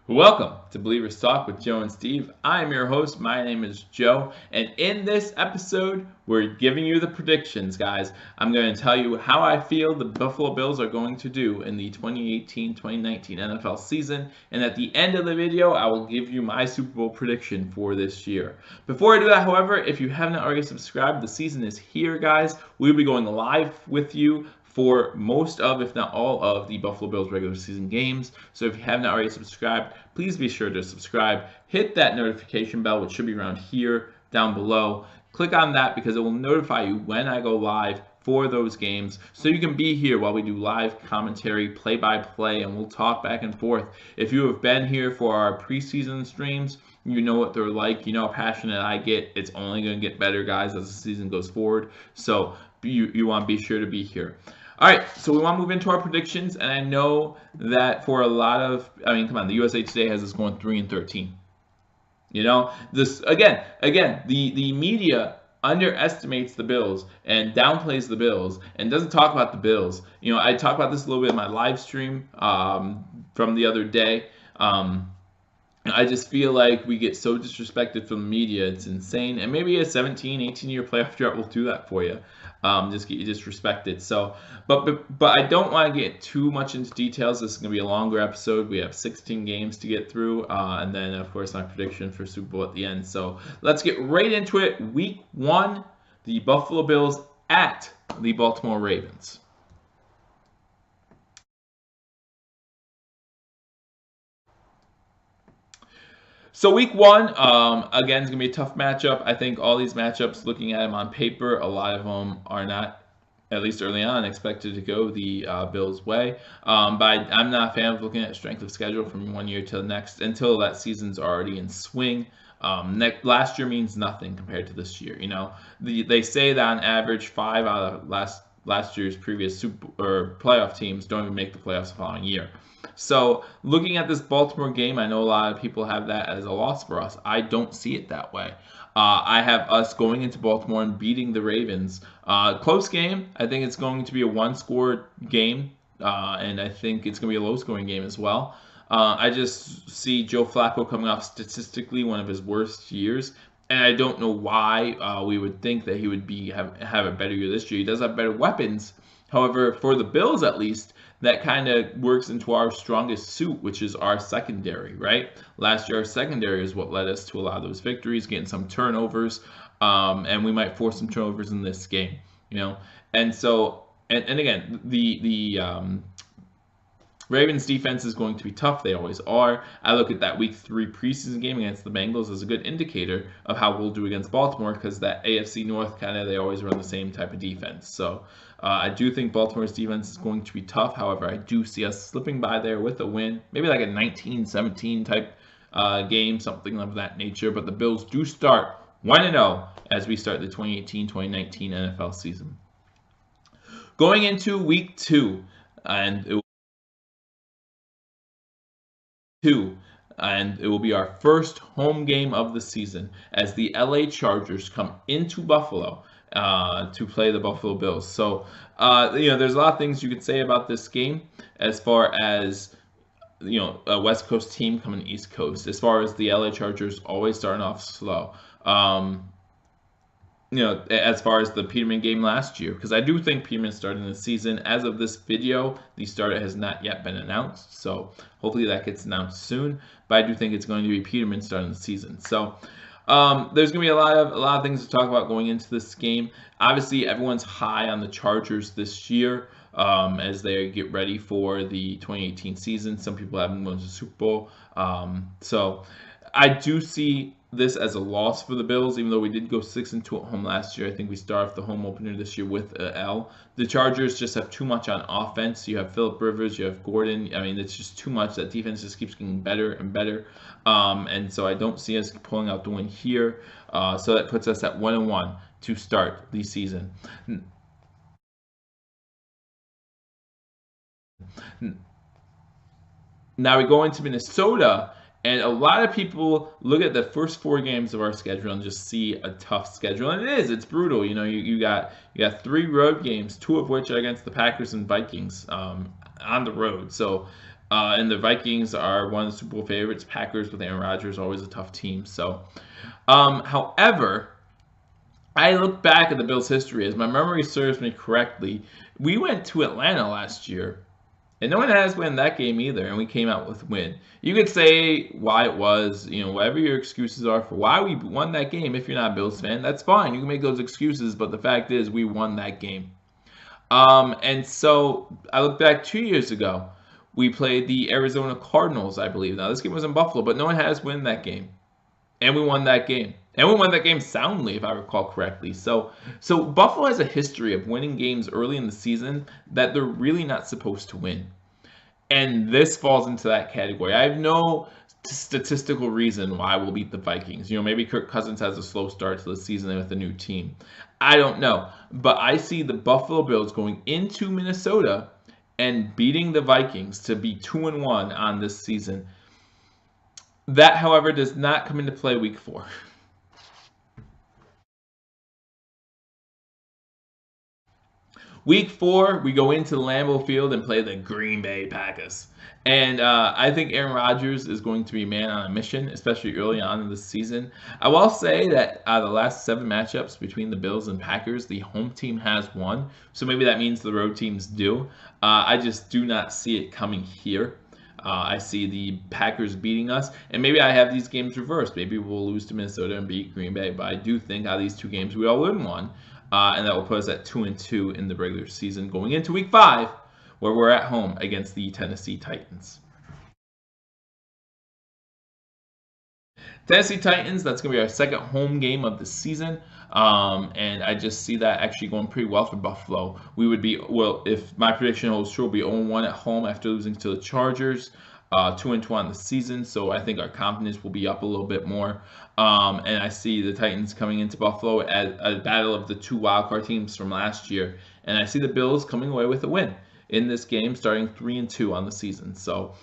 Welcome to Believers Talk with Joe and Steve. I'm your host. My name is Joe, and in this episode, we're giving you the predictions, guys. I'm going to tell you how I feel the Buffalo Bills are going to do in the 2018-2019 NFL season, and at the end of the video, I will give you my Super Bowl prediction for this year. Before I do that, however, if you haven't already subscribed, the season is here, guys. We'll be going live with you for most of, if not all of, the Buffalo Bills regular season games. So if you haven't already subscribed, please be sure to subscribe. Hit that notification bell, which should be around here down below. Click on that because it will notify you when I go live for those games, so you can be here while we do live commentary, play-by-play, and we'll talk back and forth. If you have been here for our preseason streams, you know what they're like. You know how passionate I get. It's only going to get better, guys, as the season goes forward. So you want to be sure to be here. All right, so we want to move into our predictions, and I know that for a lot of, come on, the USA Today has us going 3-13. You know, this again, the media underestimates the Bills and downplays the Bills and doesn't talk about the Bills. You know, I talked about this a little bit in my live stream from the other day. I just feel like we get so disrespected from the media. It's insane. And maybe a 17, 18-year playoff drought will do that for you. Just get you disrespected. So, but I don't want to get too much into details. This is going to be a longer episode. We have 16 games to get through. And then, of course, my prediction for Super Bowl at the end. So let's get right into it. Week 1, the Buffalo Bills at the Baltimore Ravens. So week 1, again, is going to be a tough matchup. I think all these matchups, looking at them on paper, a lot of them are not, at least early on, expected to go the Bills' way. But I'm not a fan of looking at strength of schedule from one year to the next until that season's already in swing. Last year means nothing compared to this year. You know, they say that on average, 5 out of last year's previous Super or playoff teams don't even make the playoffs the following year. So looking at this Baltimore game, I know a lot of people have that as a loss for us. I don't see it that way. I have us going into Baltimore and beating the Ravens. Close game. I think it's going to be a one-score game, and I think it's going to be a low-scoring game as well. I just see Joe Flacco coming off statistically one of his worst years, and I don't know why we would think that he would have a better year this year. He does have better weapons. However, for the Bills at least, that kind of works into our strongest suit, which is our secondary, right? Last year, our secondary is what led us to a lot of those victories, getting some turnovers, and we might force some turnovers in this game, you know? And so, and again, the Ravens defense is going to be tough. They always are. I look at that week 3 preseason game against the Bengals as a good indicator of how we'll do against Baltimore, because that AFC North they always run the same type of defense. So I do think Baltimore's defense is going to be tough. However, I do see us slipping by there with a win, maybe like a 19-17 type game, something of that nature. But the Bills do start 1-0 as we start the 2018-2019 NFL season. Going into week 2, and it will be our first home game of the season as the LA Chargers come into Buffalo to play the Buffalo Bills. So, there's a lot of things you could say about this game as far as, a West Coast team coming East Coast. As far as the LA Chargers always starting off slow. As far as the Peterman game last year, because I do think Peterman started the season. As of this video, the starter has not yet been announced, so hopefully that gets announced soon. But I do think it's going to be Peterman starting the season. So there's going to be a lot of things to talk about going into this game. Obviously, everyone's high on the Chargers this year as they get ready for the 2018 season. Some people haven't won the Super Bowl, so I do see this as a loss for the Bills, even though we did go 6-2 at home last year. I think we start off the home opener this year with an L. The Chargers just have too much on offense. You have Phillip Rivers, you have Gordon. I mean, it's just too much. That defense just keeps getting better and better. And so I don't see us pulling out the win here. So that puts us at 1-1 to start the season. Now we go into Minnesota. And a lot of people look at the first 4 games of our schedule and just see a tough schedule, and it's brutal. You got 3 road games, 2 of which are against the Packers and Vikings on the road. So And the Vikings are one of the Super Bowl favorites. Packers with Aaron Rodgers, always a tough team. So, however, I look back at the Bills' history, as my memory serves me correctly. We went to Atlanta last year, and no one has won that game either, and we came out with a win. You could say why it was, whatever your excuses are for why we won that game. If you're not a Bills fan, that's fine. You can make those excuses, but the fact is we won that game. And so I look back 2 years ago. We played the Arizona Cardinals, I believe. Now, this game was in Buffalo, but no one has won that game. And we won that game. And we won that game soundly, if I recall correctly. So Buffalo has a history of winning games early in the season that they're really not supposed to win. And this falls into that category. I have no statistical reason why we'll beat the Vikings. Maybe Kirk Cousins has a slow start to the season with a new team. I don't know. But I see the Buffalo Bills going into Minnesota and beating the Vikings to be 2-1 on this season. That, however, does not come into play week 4. Week 4, we go into Lambeau Field and play the Green Bay Packers. And I think Aaron Rodgers is going to be a man on a mission, especially early on in the season. I will say that the last 7 matchups between the Bills and Packers, the home team has won. So maybe that means the road teams do. I just do not see it coming here. I see the Packers beating us, and maybe I have these games reversed. Maybe we'll lose to Minnesota and beat Green Bay, but I do think out of these 2 games we all win one, and that will put us at 2-2 in the regular season going into Week 5, where we're at home against the Tennessee Titans. Tennessee Titans, that's going to be our second home game of the season. And I just see that actually going pretty well for Buffalo. We would be, well, if my prediction holds true, we'll be 0-1 at home after losing to the Chargers, 2-2 on the season. So I think our confidence will be up a little bit more. And I see the Titans coming into Buffalo at a battle of the 2 wildcard teams from last year. And I see the Bills coming away with a win in this game, starting 3-2 on the season. So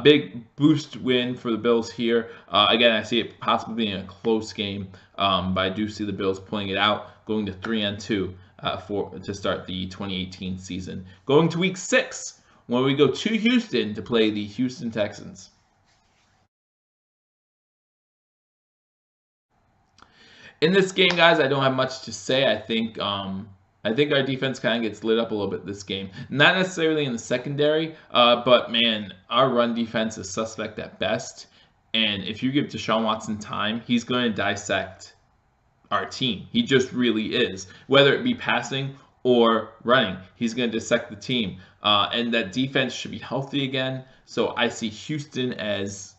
big boost win for the Bills here. Again, I see it possibly being a close game, but I do see the Bills pulling it out, going to 3-2 to start the 2018 season. Going to Week 6, when we go to Houston to play the Houston Texans. In this game, guys, I don't have much to say. I think our defense kind of gets lit up a little bit this game. Not necessarily in the secondary, but man, our run defense is suspect at best. And if you give Deshaun Watson time, he's going to dissect our team. He just really is. Whether it be passing or running, he's going to dissect the team. And that defense should be healthy again. So I see Houston as,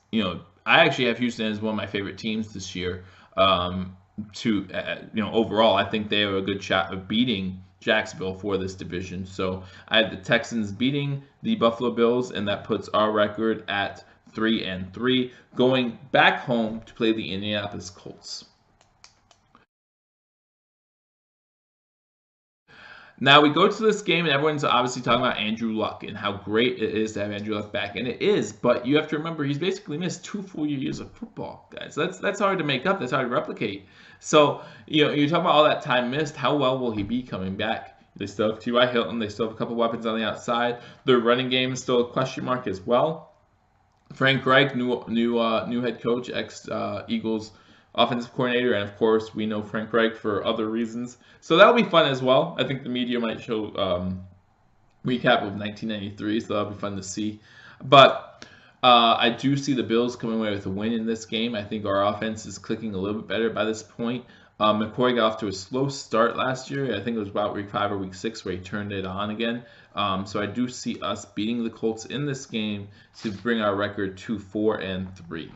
I actually have Houston as one of my favorite teams this year. Overall, I think they have a good shot of beating Jacksonville for this division. So I have the Texans beating the Buffalo Bills, and that puts our record at 3-3, going back home to play the Indianapolis Colts. Now we go to this game, and everyone's obviously talking about Andrew Luck and how great it is to have Andrew Luck back, and it is. But you have to remember he's basically missed 2 full years of football, guys. That's hard to make up. That's hard to replicate. So you talk about all that time missed. How well will he be coming back? They still have T.Y. Hilton. They still have a couple weapons on the outside. Their running game is still a question mark as well. Frank Reich, new head coach, ex-Eagles offensive coordinator, and of course we know Frank Reich for other reasons. So that'll be fun as well. I think the media might show recap of 1993, so that'll be fun to see. But I do see the Bills coming away with a win in this game. I think our offense is clicking a little bit better by this point. McCoy got off to a slow start last year. I think it was about week 5 or week 6 where he turned it on again. So I do see us beating the Colts in this game to bring our record to 4-3.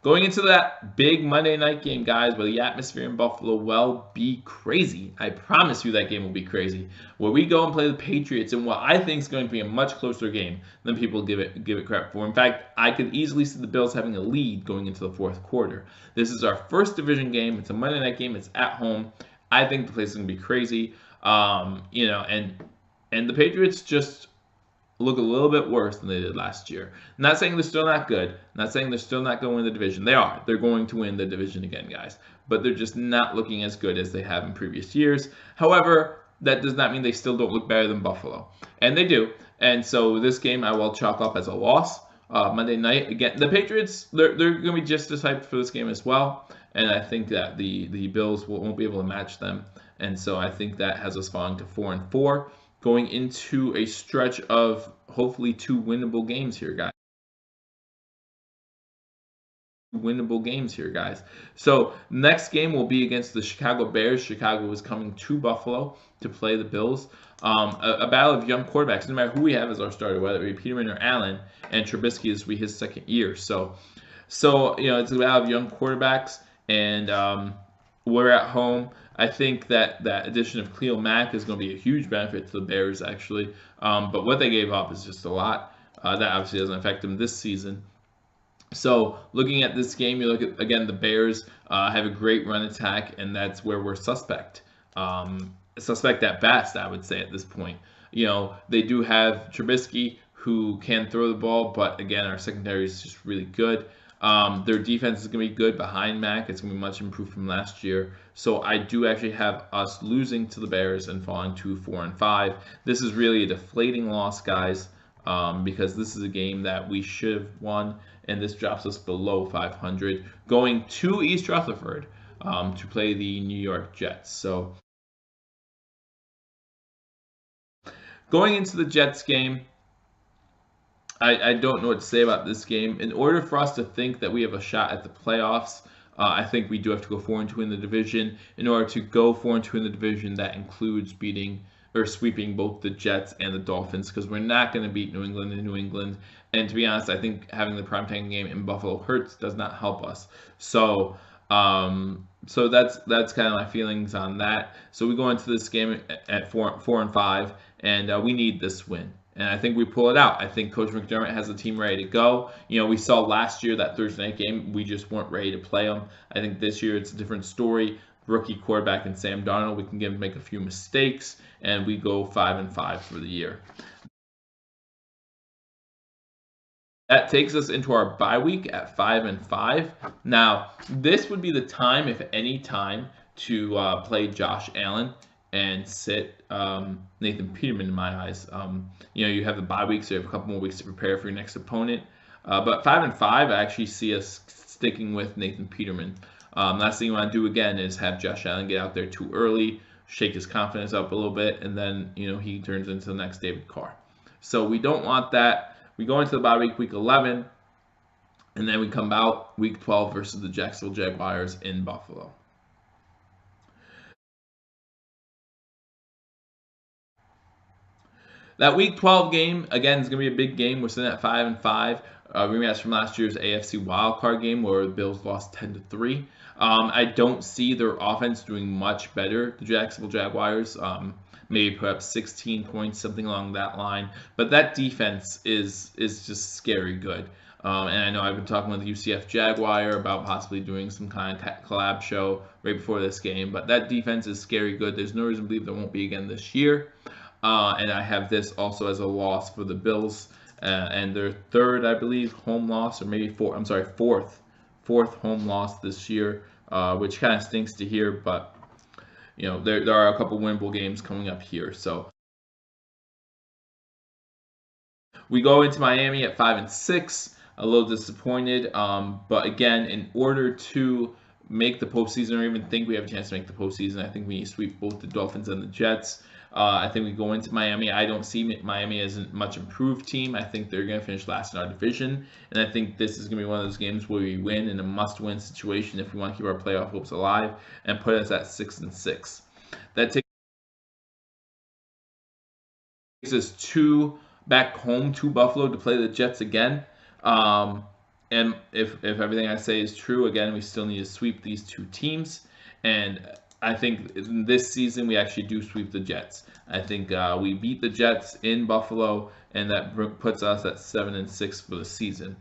Going into that big Monday night game, guys, where the atmosphere in Buffalo will be crazy. I promise you that game will be crazy. Where we go and play the Patriots in what I think is going to be a much closer game than people give it crap for. In fact, I could easily see the Bills having a lead going into the 4th quarter. This is our first division game. It's a Monday night game. It's at home. I think the place is going to be crazy. And the Patriots just look a little bit worse than they did last year. I'm not saying they're still not good. I'm not saying they're still not going to win the division. They are. They're going to win the division again, guys. But they're just not looking as good as they have in previous years. However, that does not mean they still don't look better than Buffalo, and they do. And so this game I will chalk up as a loss. Monday night again, the Patriots they're going to be just as hyped for this game as well, and I think that the Bills won't be able to match them, and so I think that has us falling to 4-4, going into a stretch of hopefully 2 winnable games here, guys. So next game will be against the Chicago Bears. Chicago is coming to Buffalo to play the Bills. A battle of young quarterbacks. No matter who we have as our starter, whether it be Peterman or Allen, and Trubisky is his second year. So it's a battle of young quarterbacks, and we're at home. I think that addition of Khalil Mack is going to be a huge benefit to the Bears, actually. But what they gave up is just a lot. That obviously doesn't affect them this season. So looking at this game, you look at, again, the Bears have a great run attack, and that's where we're suspect. Suspect at best, I would say, at this point. They do have Trubisky, who can throw the ball, but again, our secondary is just really good. Their defense is going to be good behind Mac. It's going to be much improved from last year. So I do actually have us losing to the Bears and falling to 4-5. This is really a deflating loss, guys, because this is a game that we should have won, and this drops us below 500, going to East Rutherford to play the New York Jets. So going into the Jets game, I don't know what to say about this game. In order for us to think that we have a shot at the playoffs, I think we do have to go 4-2 in the division. In order to go 4-2 in the division, that includes beating or sweeping both the Jets and the Dolphins, because we're not going to beat New England in New England. And to be honest, I think having the primetime game in Buffalo hurts, does not help us. So that's kind of my feelings on that. So we go into this game at 4-5, and we need this win. And I think we pull it out. I think Coach McDermott has the team ready to go. We saw last year that Thursday night game, we just weren't ready to play them. I think this year it's a different story. Rookie quarterback in Sam Darnold, we can make a few mistakes, and we go 5-5 for the year. That takes us into our bye week at 5-5. Now, this would be the time, if any time, to play Josh Allen and sit Nathan Peterman in my eyes. You have the bye week, so you have a couple more weeks to prepare for your next opponent. But 5-5, I actually see us sticking with Nathan Peterman. Last thing you want to do again is have Josh Allen get out there too early, shake his confidence up a little bit, and then he turns into the next David Carr. So we don't want that. We go into the bye week, week 11, and then we come out week 12 versus the Jacksonville Jaguars in Buffalo. That week 12 game, again, is going to be a big game. We're sitting at 5-5. Rematch from last year's AFC wildcard game where the Bills lost 10-3. I don't see their offense doing much better, the Jacksonville Jaguars. Maybe put up 16 points, something along that line. But that defense is just scary good. And I know I've been talking with UCF Jaguar about possibly doing some kind of collab show right before this game. But that defense is scary good. There's no reason to believe there won't be again this year. And I have this also as a loss for the Bills. And their third, I believe, home loss, or maybe fourth home loss this year, which kind of stinks to hear, but there are a couple winnable games coming up here. So we go into Miami at 5-6, a little disappointed, but again, in order to make the postseason, or even think we have a chance to make the postseason, I think we need to sweep both the Dolphins and the Jets. I think we go into Miami. I don't see Miami as a much improved team. I think they're going to finish last in our division. And I think this is going to be one of those games where we win in a must-win situation if we want to keep our playoff hopes alive and put us at 6-6. That takes us back home to Buffalo to play the Jets again. And if everything I say is true, again, we still need to sweep these two teams. And I think in this season we actually do sweep the Jets. I think we beat the Jets in Buffalo, and that puts us at 7-6 for the season.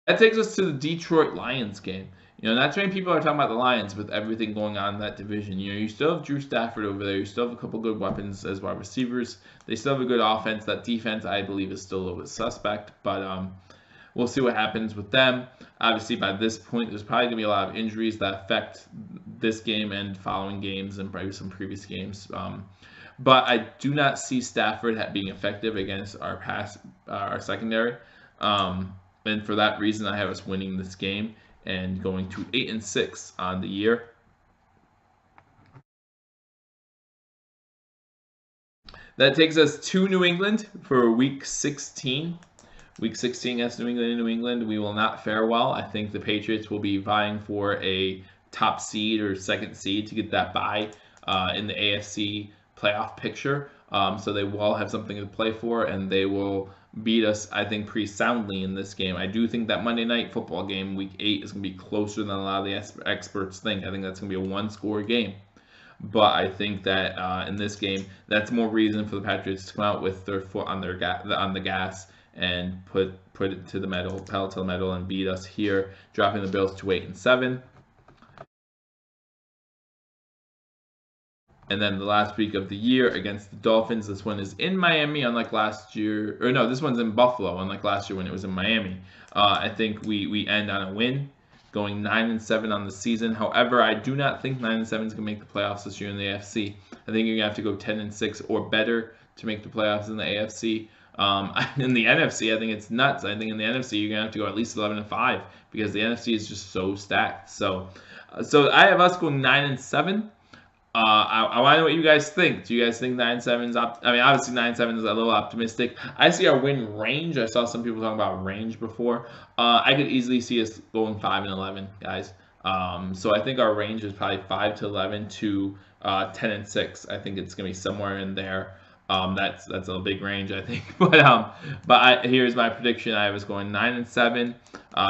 That takes us to the Detroit Lions game. Not too many people are talking about the Lions with everything going on in that division. You still have Drew Stafford over there. You still have a couple good weapons as wide receivers. They still have a good offense. That defense, I believe, is still a little bit suspect. But we'll see what happens with them. Obviously, by this point, there's probably going to be a lot of injuries that affect this game and following games and probably some previous games. But I do not see Stafford being effective against our secondary. And for that reason, I have us winning this game and going to 8-6 on the year. That takes us to New England for Week 16. Week 16 against New England in New England, we will not fare well. I think the Patriots will be vying for a top seed or second seed to get that bye in the AFC playoff picture. So they will have something to play for, and they will beat us, I think, pretty soundly in this game. I do think that Monday Night Football game, Week 8, is going to be closer than a lot of the experts think. I think that's going to be a one-score game. But I think that in this game, that's more reason for the Patriots to come out with their foot on the gas and put it to the metal, pedal to the metal, and beat us here, dropping the Bills to 8-7. And then the last week of the year against the Dolphins. This one is in Miami, unlike last year. Or no, this one's in Buffalo, unlike last year when it was in Miami. I think we end on a win, going 9-7 on the season. However, I do not think 9-7 is going to make the playoffs this year in the AFC. I think you're going to have to go 10-6 or better to make the playoffs in the AFC. In the NFC, I think it's nuts. I think in the NFC, you're going to have to go at least 11-5 because the NFC is just so stacked. So I have us going 9-7. I want to know what you guys think. Do you guys think 9-7 is obviously 9-7 is a little optimistic. I see our win range. I saw some people talking about range before. I could easily see us going 5-11, guys. So I think our range is probably 5-11 to 10-6. I think it's gonna be somewhere in there. That's a big range, I think. But here's my prediction. I was going 9-7,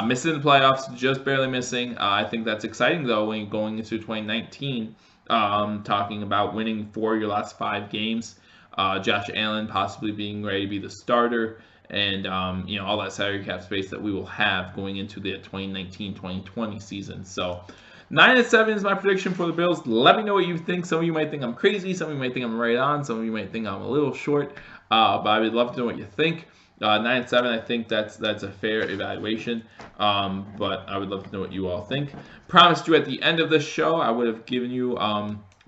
missing the playoffs, just barely missing. I think that's exciting though when you're going into 2019. Talking about winning 4 of your last 5 games, Josh Allen possibly being ready to be the starter, and all that salary cap space that we will have going into the 2019-2020 season. So 9-7 is my prediction for the Bills. Let me know what you think. Some of you might think I'm crazy. Some of you might think I'm right on. Some of you might think I'm a little short. But I would love to know what you think. 9-7, I think that's a fair evaluation, but I would love to know what you all think. Promised you at the end of this show I would have given you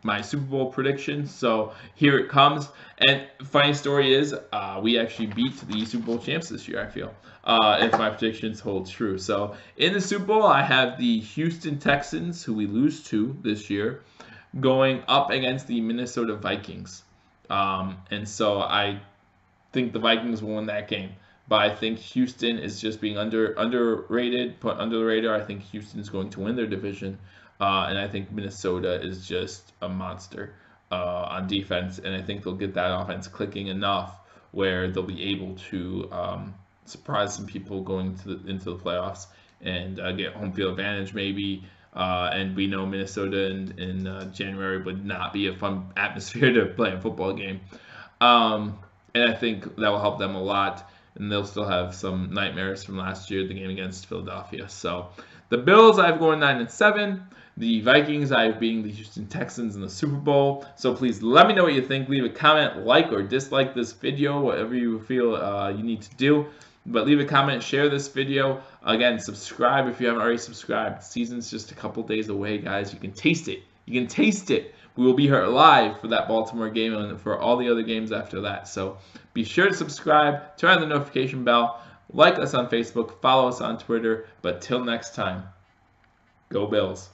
my Super Bowl prediction, so here it comes. And funny story is, we actually beat the Super Bowl champs this year, I feel, if my predictions hold true. So in the Super Bowl, I have the Houston Texans, who we lose to this year, going up against the Minnesota Vikings. And so I think the Vikings will win that game, but I think Houston is just being underrated, put under the radar. I think Houston is going to win their division, and I think Minnesota is just a monster on defense, and I think they'll get that offense clicking enough where they'll be able to surprise some people going into the playoffs and get home field advantage maybe. And we know Minnesota in January would not be a fun atmosphere to play a football game. And I think that will help them a lot. And they'll still have some nightmares from last year, the game against Philadelphia. So the Bills, I've going 9-7. The Vikings, I have beating the Houston Texans in the Super Bowl. So please let me know what you think. Leave a comment, like or dislike this video, whatever you feel you need to do. But leave a comment, share this video. Again, subscribe if you haven't already subscribed. The season's just a couple days away, guys. You can taste it. You can taste it. We will be here live for that Baltimore game and for all the other games after that. So be sure to subscribe, turn on the notification bell, like us on Facebook, follow us on Twitter. But till next time, go Bills.